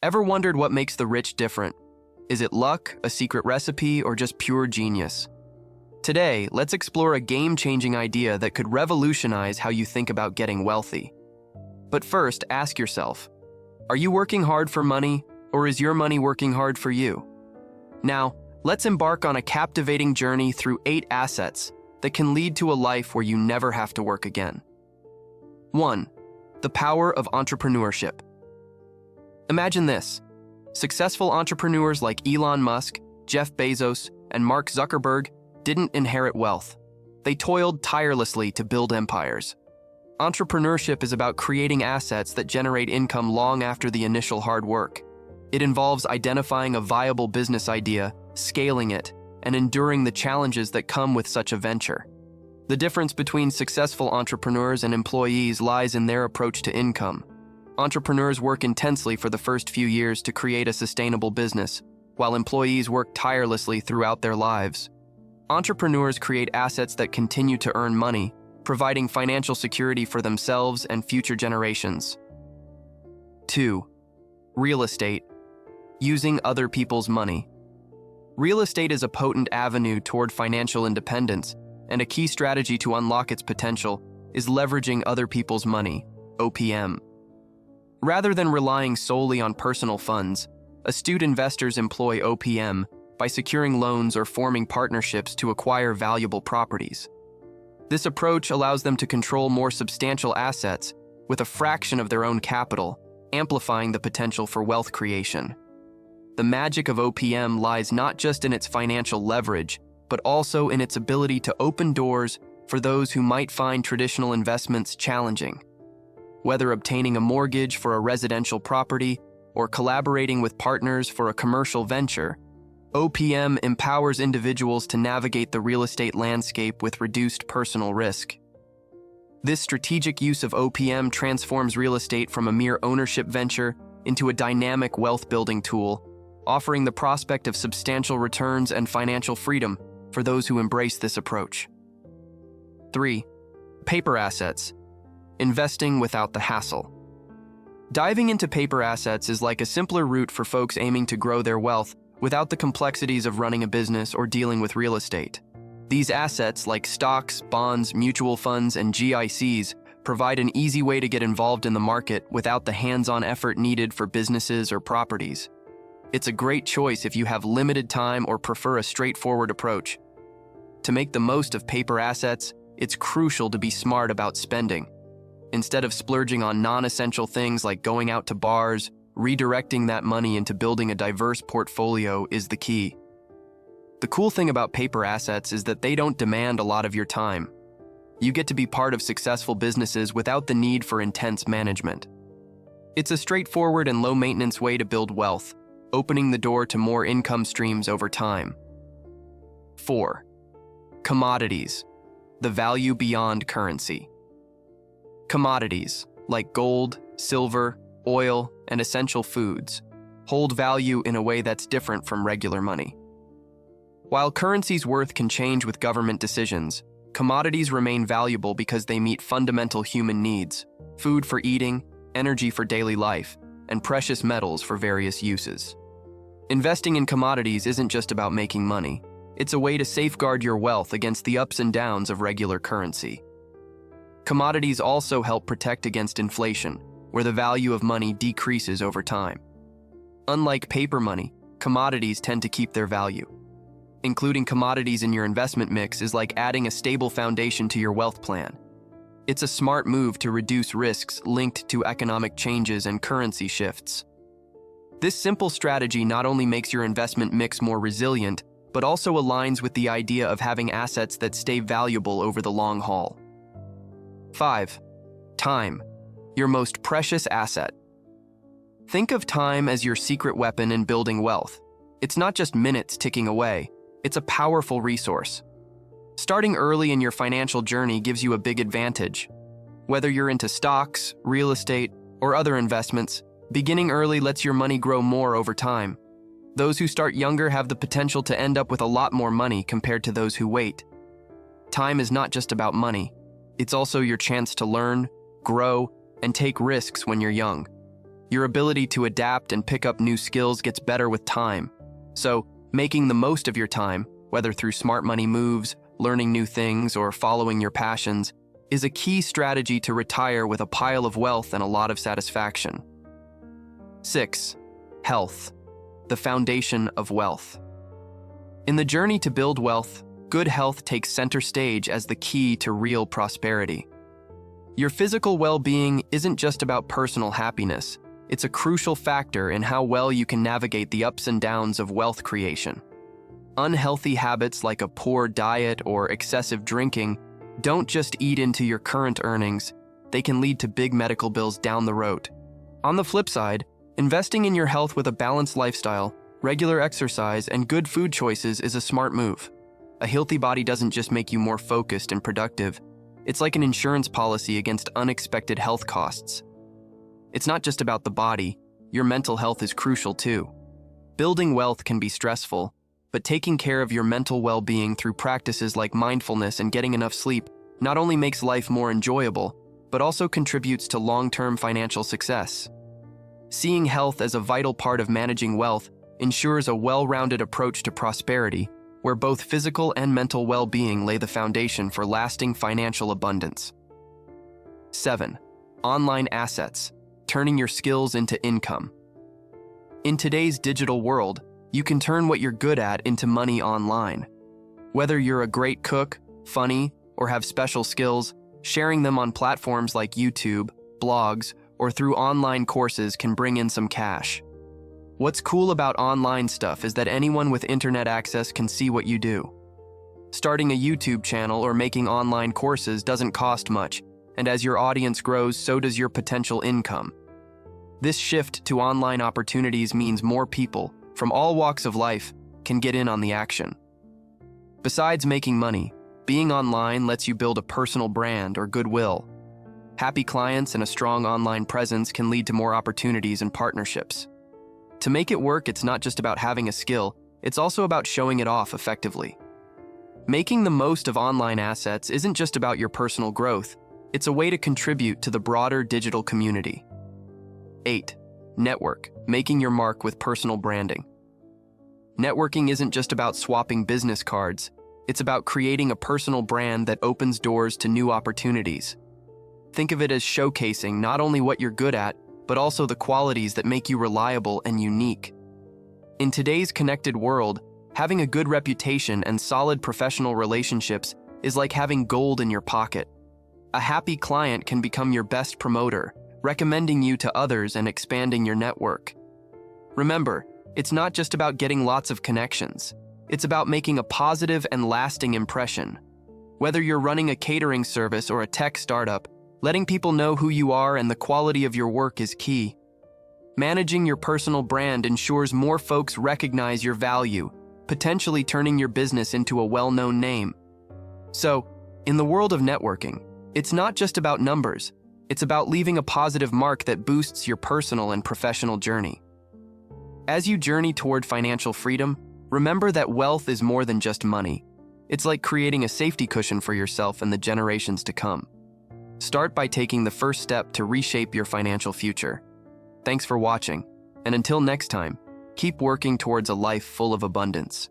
Ever wondered what makes the rich different? Is it luck, a secret recipe, or just pure genius? Today, let's explore a game-changing idea that could revolutionize how you think about getting wealthy. But first, ask yourself, are you working hard for money, or is your money working hard for you? Now, let's embark on a captivating journey through 8 assets that can lead to a life where you never have to work again. 1. The power of entrepreneurship. Imagine this. Successful entrepreneurs like Elon Musk, Jeff Bezos, and Mark Zuckerberg didn't inherit wealth. They toiled tirelessly to build empires. Entrepreneurship is about creating assets that generate income long after the initial hard work. It involves identifying a viable business idea, scaling it, and enduring the challenges that come with such a venture. The difference between successful entrepreneurs and employees lies in their approach to income. Entrepreneurs work intensely for the first few years to create a sustainable business, while employees work tirelessly throughout their lives. Entrepreneurs create assets that continue to earn money, providing financial security for themselves and future generations. 2. Real estate. Using other people's money. Real estate is a potent avenue toward financial independence, and a key strategy to unlock its potential is leveraging other people's money, OPM. Rather than relying solely on personal funds, astute investors employ OPM by securing loans or forming partnerships to acquire valuable properties. This approach allows them to control more substantial assets with a fraction of their own capital, amplifying the potential for wealth creation. The magic of OPM lies not just in its financial leverage, but also in its ability to open doors for those who might find traditional investments challenging. Whether obtaining a mortgage for a residential property or collaborating with partners for a commercial venture, OPM empowers individuals to navigate the real estate landscape with reduced personal risk. This strategic use of OPM transforms real estate from a mere ownership venture into a dynamic wealth-building tool, offering the prospect of substantial returns and financial freedom for those who embrace this approach. 3. Paper assets. Investing without the hassle. Diving into paper assets is like a simpler route for folks aiming to grow their wealth without the complexities of running a business or dealing with real estate. These assets, like stocks, bonds, mutual funds, and GICs, provide an easy way to get involved in the market without the hands-on effort needed for businesses or properties. It's a great choice if you have limited time or prefer a straightforward approach. To make the most of paper assets, it's crucial to be smart about spending. Instead of splurging on non-essential things like going out to bars, redirecting that money into building a diverse portfolio is the key. The cool thing about paper assets is that they don't demand a lot of your time. You get to be part of successful businesses without the need for intense management. It's a straightforward and low-maintenance way to build wealth, opening the door to more income streams over time. 4. Commodities. The value beyond currency. Commodities, like gold, silver, oil, and essential foods, hold value in a way that's different from regular money. While currency's worth can change with government decisions, commodities remain valuable because they meet fundamental human needs: food for eating, energy for daily life, and precious metals for various uses. Investing in commodities isn't just about making money. It's a way to safeguard your wealth against the ups and downs of regular currency. Commodities also help protect against inflation, where the value of money decreases over time. Unlike paper money, commodities tend to keep their value. Including commodities in your investment mix is like adding a stable foundation to your wealth plan. It's a smart move to reduce risks linked to economic changes and currency shifts. This simple strategy not only makes your investment mix more resilient, but also aligns with the idea of having assets that stay valuable over the long haul. 5. Time. Your most precious asset. Think of time as your secret weapon in building wealth. It's not just minutes ticking away. It's a powerful resource. Starting early in your financial journey gives you a big advantage. Whether you're into stocks, real estate, or other investments, beginning early lets your money grow more over time. Those who start younger have the potential to end up with a lot more money compared to those who wait. Time is not just about money. It's also your chance to learn, grow, and take risks when you're young. Your ability to adapt and pick up new skills gets better with time. So, making the most of your time, whether through smart money moves, learning new things, or following your passions, is a key strategy to retire with a pile of wealth and a lot of satisfaction. 6. Health, the foundation of wealth. In the journey to build wealth, good health takes center stage as the key to real prosperity. Your physical well-being isn't just about personal happiness. It's a crucial factor in how well you can navigate the ups and downs of wealth creation. Unhealthy habits like a poor diet or excessive drinking don't just eat into your current earnings, they can lead to big medical bills down the road. On the flip side, investing in your health with a balanced lifestyle, regular exercise, and good food choices is a smart move. A healthy body doesn't just make you more focused and productive, it's like an insurance policy against unexpected health costs. It's not just about the body, your mental health is crucial too. Building wealth can be stressful, but taking care of your mental well-being through practices like mindfulness and getting enough sleep not only makes life more enjoyable, but also contributes to long-term financial success. Seeing health as a vital part of managing wealth ensures a well-rounded approach to prosperity, where both physical and mental well-being lay the foundation for lasting financial abundance. 7. Online assets, turning your skills into income. In today's digital world, you can turn what you're good at into money online. Whether you're a great cook, funny, or have special skills, sharing them on platforms like YouTube, blogs, or through online courses can bring in some cash. What's cool about online stuff is that anyone with internet access can see what you do. Starting a YouTube channel or making online courses doesn't cost much, and as your audience grows, so does your potential income. This shift to online opportunities means more people, from all walks of life, can get in on the action. Besides making money, being online lets you build a personal brand or goodwill. Happy clients and a strong online presence can lead to more opportunities and partnerships. To make it work, it's not just about having a skill, it's also about showing it off effectively. Making the most of online assets isn't just about your personal growth, it's a way to contribute to the broader digital community. 8. Network, making your mark with personal branding. Networking isn't just about swapping business cards, it's about creating a personal brand that opens doors to new opportunities. Think of it as showcasing not only what you're good at, but also the qualities that make you reliable and unique. In today's connected world, having a good reputation and solid professional relationships is like having gold in your pocket. A happy client can become your best promoter, recommending you to others and expanding your network. Remember, it's not just about getting lots of connections. It's about making a positive and lasting impression. Whether you're running a catering service or a tech startup, letting people know who you are and the quality of your work is key. Managing your personal brand ensures more folks recognize your value, potentially turning your business into a well-known name. So, in the world of networking, it's not just about numbers, it's about leaving a positive mark that boosts your personal and professional journey. As you journey toward financial freedom, remember that wealth is more than just money. It's like creating a safety cushion for yourself and the generations to come. Start by taking the first step to reshape your financial future. Thanks for watching, and until next time, keep working towards a life full of abundance.